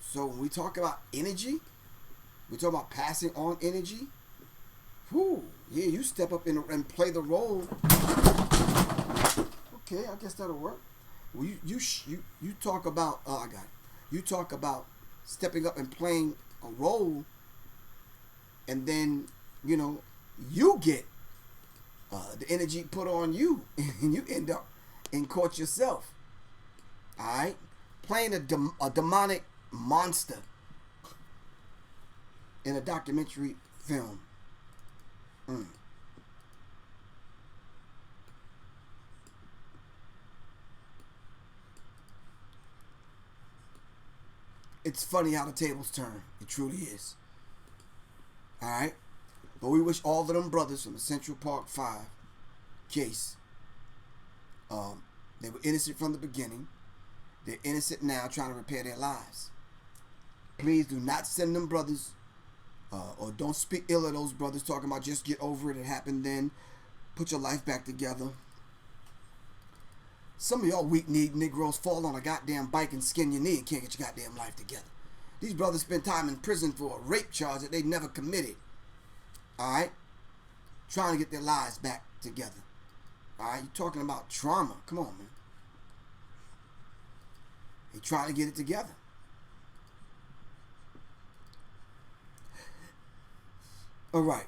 So when we talk about energy, we talk about passing on energy. Whew, yeah, you step up and play the role. Okay, I guess that'll work. Well, you talk about I got it. You talk about stepping up and playing a role, and then you get the energy put on you, and you end up in court yourself. All right, playing a demonic monster in a documentary film. It's funny how the tables turn. It truly is. Alright? But we wish all of them brothers from the Central Park 5 case, they were innocent from the beginning. They're innocent now, trying to repair their lives. Please do not send them brothers, or don't speak ill of those brothers talking about just get over it, it happened then. Put your life back together. Some of y'all weak-kneed Negroes fall on a goddamn bike and skin your knee and can't get your goddamn life together. These brothers spend time in prison for a rape charge that they never committed. Alright? Trying to get their lives back together. Alright? You're talking about trauma. Come on, man. They're trying to get it together. Alright.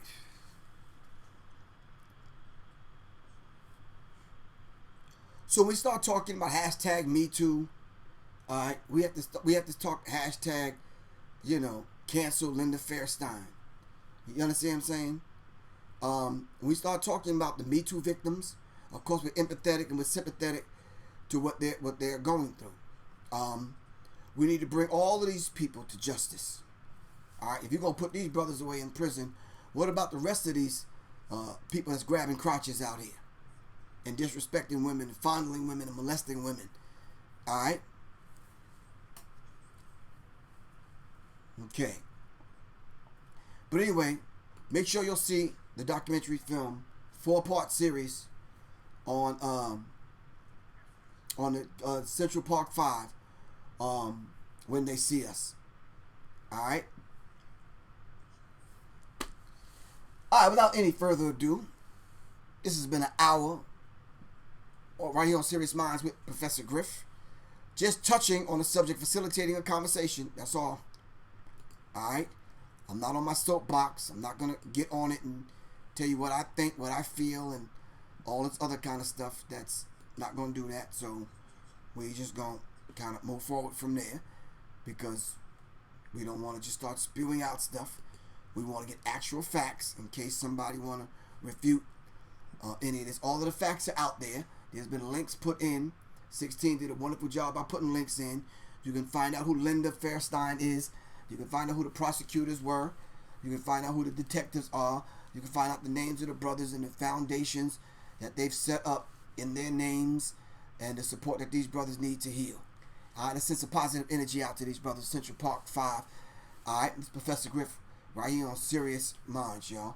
So when we start talking about hashtag Me-Too, all right, we have to talk hashtag, cancel Linda Fairstein. You understand what I'm saying? When we start talking about the Me-Too victims, of course we're empathetic and we're sympathetic to what they're going through. We need to bring all of these people to justice. All right, if you're gonna put these brothers away in prison, what about the rest of these people that's grabbing crotches out here and disrespecting women, and fondling women, and molesting women? All right. Okay. But anyway, make sure you'll see the documentary film, 4-part series on the Central Park 5, When They See Us. All right. All right. Without any further ado, this has been an hour right here on Sirius Mindz with Professor Griff. Just touching on the subject, facilitating a conversation. That's all. Alright? I'm not on my soapbox. I'm not going to get on it and tell you what I think, what I feel, and all this other kind of stuff. That's not going to do that. So we just going to kind of move forward from there, because we don't want to just start spewing out stuff. We want to get actual facts in case somebody want to refute any of this. All of the facts are out there. There's been links put in. 16 did a wonderful job by putting links in. You can find out who Linda Fairstein is. You can find out who the prosecutors were. You can find out who the detectives are. You can find out the names of the brothers and the foundations that they've set up in their names, and the support that these brothers need to heal. Alright, let's send some positive energy out to these brothers. Central Park 5. Alright, this is Professor Griff right here on Sirius Mindz, y'all.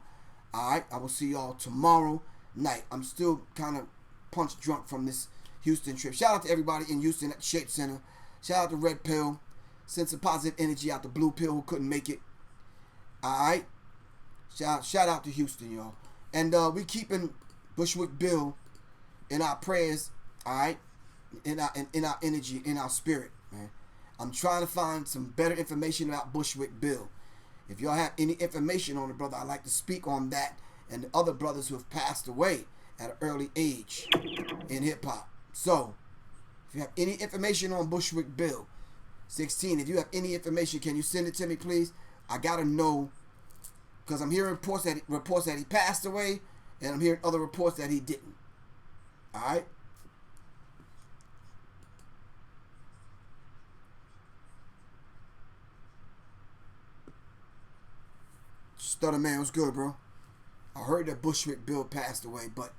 Alright, I will see y'all tomorrow night. I'm still kind of punch drunk from this Houston trip. Shout out to everybody in Houston at the Shape Center. Shout out to Red Pill. Send some positive energy out to Blue Pill who couldn't make it. Alright. Shout out to Houston, y'all. And we keeping Bushwick Bill in our prayers, alright? In our energy, in our spirit, man. I'm trying to find some better information about Bushwick Bill. If y'all have any information on it, brother, I'd like to speak on that and the other brothers who have passed away at an early age in hip-hop. So, if you have any information on Bushwick Bill, 16. If you have any information, can you send it to me, please? I gotta know, because I'm hearing reports that he passed away, and I'm hearing other reports that he didn't. All right. Stutter man, what's good, bro? I heard that Bushwick Bill passed away, but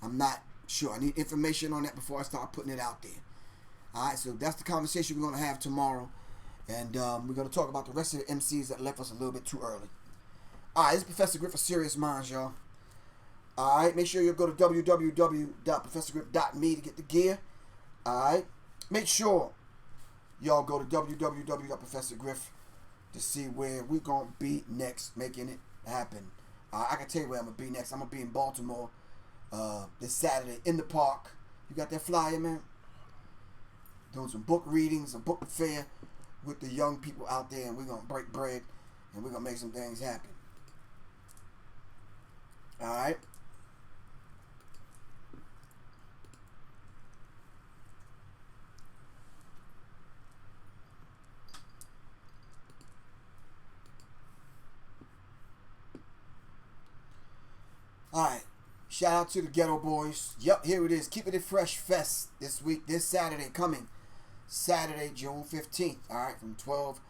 I'm not sure. I need information on that before I start putting it out there. All right, so that's the conversation we're going to have tomorrow. And we're going to talk about the rest of the MCs that left us a little bit too early. All right, this is Professor Griff for Sirius Mindz, y'all. All right, make sure you go to www.ProfessorGriff.me to get the gear. All right, make sure y'all go to www.ProfessorGriff to see where we're going to be next, making it happen. I can tell you where I'm going to be next. I'm going to be in Baltimore this Saturday in the park. You got that flyer, man? Doing some book readings, a book fair with the young people out there, and we're going to break bread, and we're going to make some things happen. All right? Alright, shout out to the Ghetto Boys. Yep, here it is. Keeping It Fresh Fest this week, this Saturday, coming Saturday, June 15th. Alright, from 12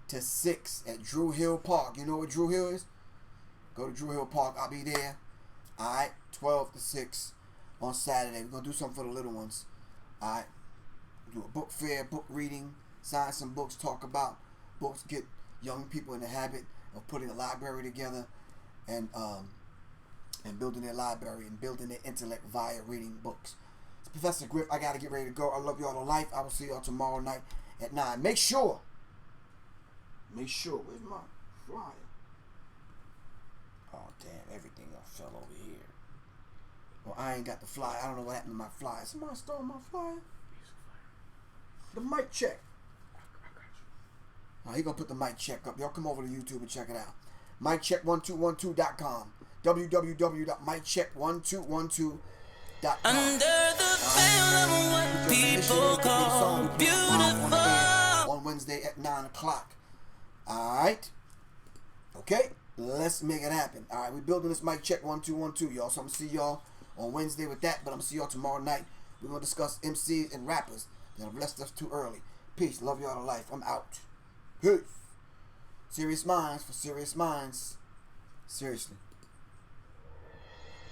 to 6 at Drew Hill Park. You know what Drew Hill is? Go to Drew Hill Park. I'll be there. Alright, 12 to 6 on Saturday. We're going to do something for the little ones. Alright, do a book fair, book reading, sign some books, talk about books, get young people in the habit of putting a library together and building their library and building their intellect via reading books. It's Professor Griff. I got to get ready to go. I love y'all to life. I will see y'all tomorrow night at 9. Make sure, where's my flyer? Oh, damn, everything fell over here. Well, I ain't got the flyer. I don't know what happened to my flyer. Somebody stole my flyer? The mic check. He gonna put the mic check up. Y'all come over to YouTube and check it out. MicCheck1212.com. www.MicCheck1212.com. Under the veil of what people call beautiful. On Wednesday at 9 o'clock. Alright. Okay. Let's make it happen. Alright. We're building this Mic Check 1212, y'all. So I'm going to see y'all on Wednesday with that. But I'm going to see y'all tomorrow night. We're going to discuss MCs and rappers that have left us too early. Peace. Love y'all to life. I'm out. Peace. Sirius Mindz for Sirius Mindz. Seriously.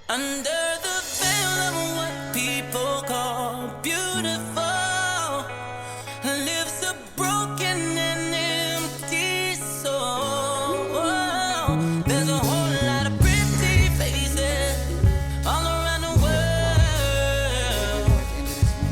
Under the veil of what people call beautiful lives a broken and empty soul. There's a whole lot of pretty faces all around the world,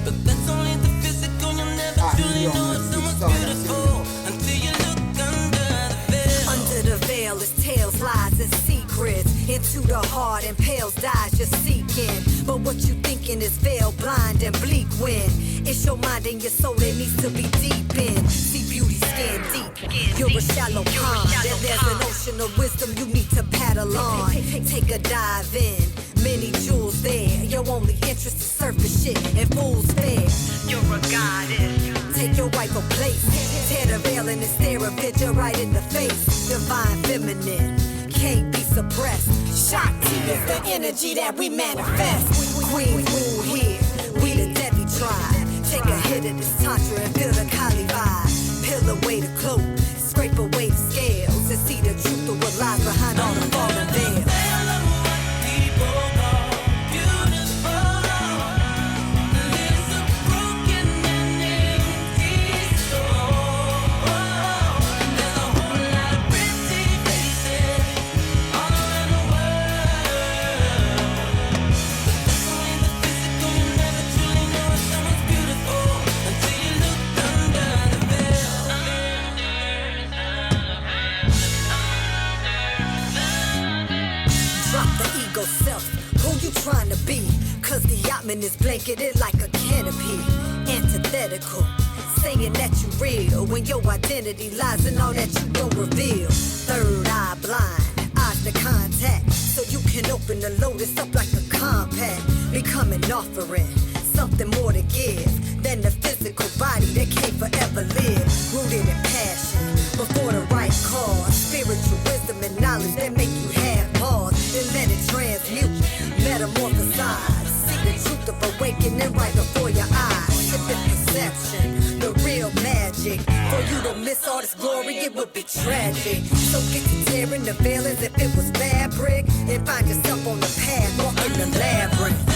but that's only the physical. You'll never truly know if someone's beautiful until you look under the veil. Under the veil is tales, lies, and secrets. Into the heart and pales dyes you're seeking. But what you thinking is veil, blind and bleak when it's your mind and your soul that needs to be deep in. See beauty skin deep. You're a shallow pond. And there's an ocean of wisdom you need to paddle on. Take a dive in. Many jewels there. Your only interest is surface shit and fool's fare. You're a goddess. Take your rightful place. Tear the veil and stare a picture right in the face. Divine feminine. Can't be suppressed. Shakti is the energy that we manifest. Queen rule here, we the Devi tribe. Take a hit of this tantra and feel the Kali vibe. Peel away the cloak, scrape away the scales, and see the truth of what lies behind all the fallen veils. Trying to be, cause the yachtman is blanketed like a canopy. Antithetical, saying that you real when your identity lies in all that you don't reveal. Third eye blind, eyes to contact, so you can open the lotus up like a compact. Become an offering, something more to give than the physical body that can't forever live. magic. For you to miss all this glory, it would be tragic. So get to tearing the veil as if it was fabric, and find yourself on the path, walking the labyrinth.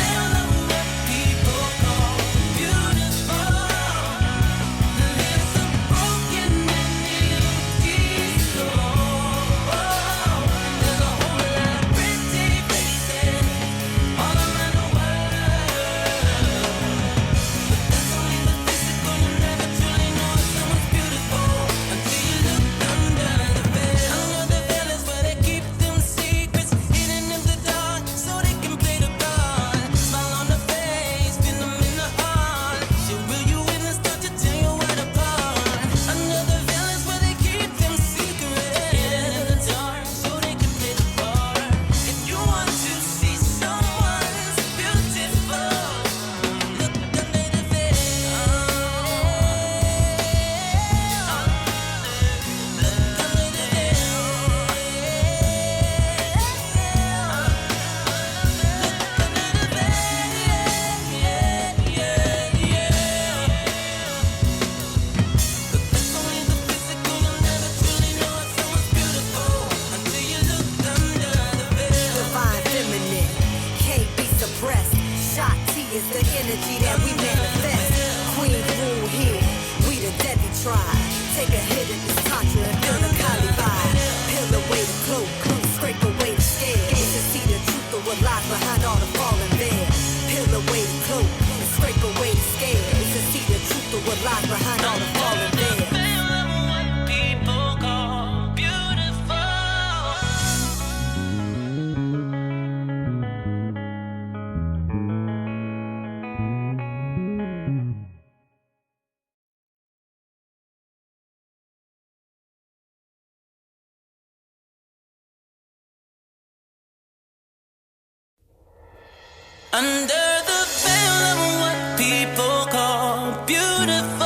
Under the veil of what people call beautiful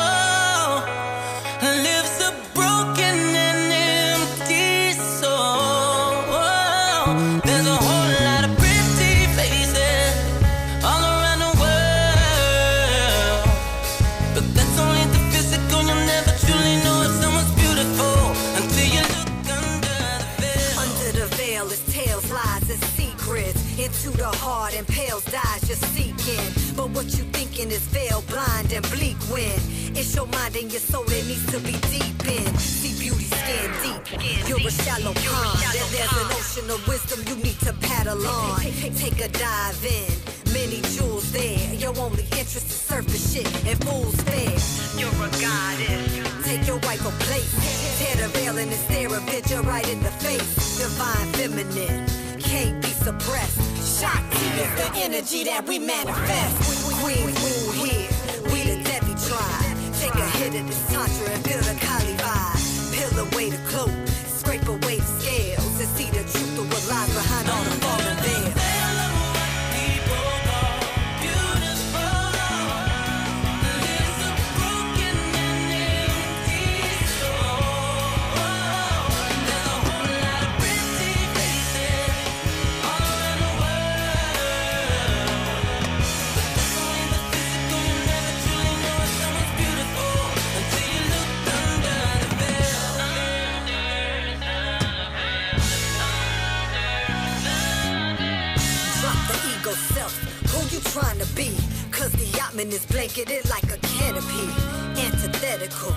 lives a broken and empty soul. There's a whole lot of pretty faces all around the world, but that's only the physical. You'll never truly know if someone's beautiful until you look under the veil. Under the veil is tales, lies, and secrets. Into the heart and pales dies just seeking. But what you thinking is veil, blind and bleak when it's your mind and your soul that needs to be deep in. See beauty skin deep, you're a shallow pond, and there's an ocean of wisdom you need to paddle on. Take a dive in, many jewels there. Your only interest is surface shit and fool's fare. You're a goddess, take your rightful place. Tear the veil and stare a picture right in the face. Divine feminine, can't be suppressed. Shot is the energy that we manifest. Queens rule here, we the Debbie tribe. Take a hit of this tantra and feel the Kali vibe. Peel away the cloak, scrape away the scales, and see the truth of what lies behind all the fallen veils. Trying to be, cause the yachtman is blanketed like a canopy. Antithetical,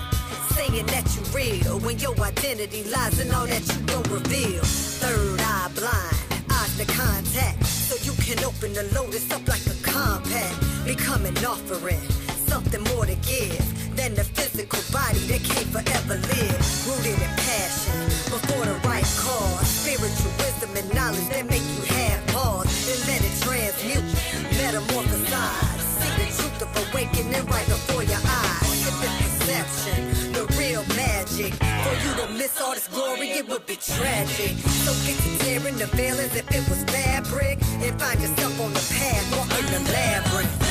saying that you real when your identity lies in all that you don't reveal. Third eye blind, eyes to contact, so you can open the lotus up like a compact. Become an offering, something more to give than the physical body that can't forever live. Rooted in passion, before the right cause. Spiritual wisdom and knowledge that make you have pause, and let it transmute, metamorphosize. See the truth of awakening right before your eyes. If it's perception, the real magic. For you to miss all this glory, it would be tragic. So get to tearing the veil as if it was fabric, and find yourself on the path, walking the labyrinth.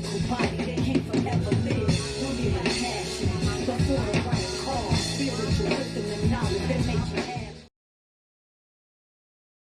physical body.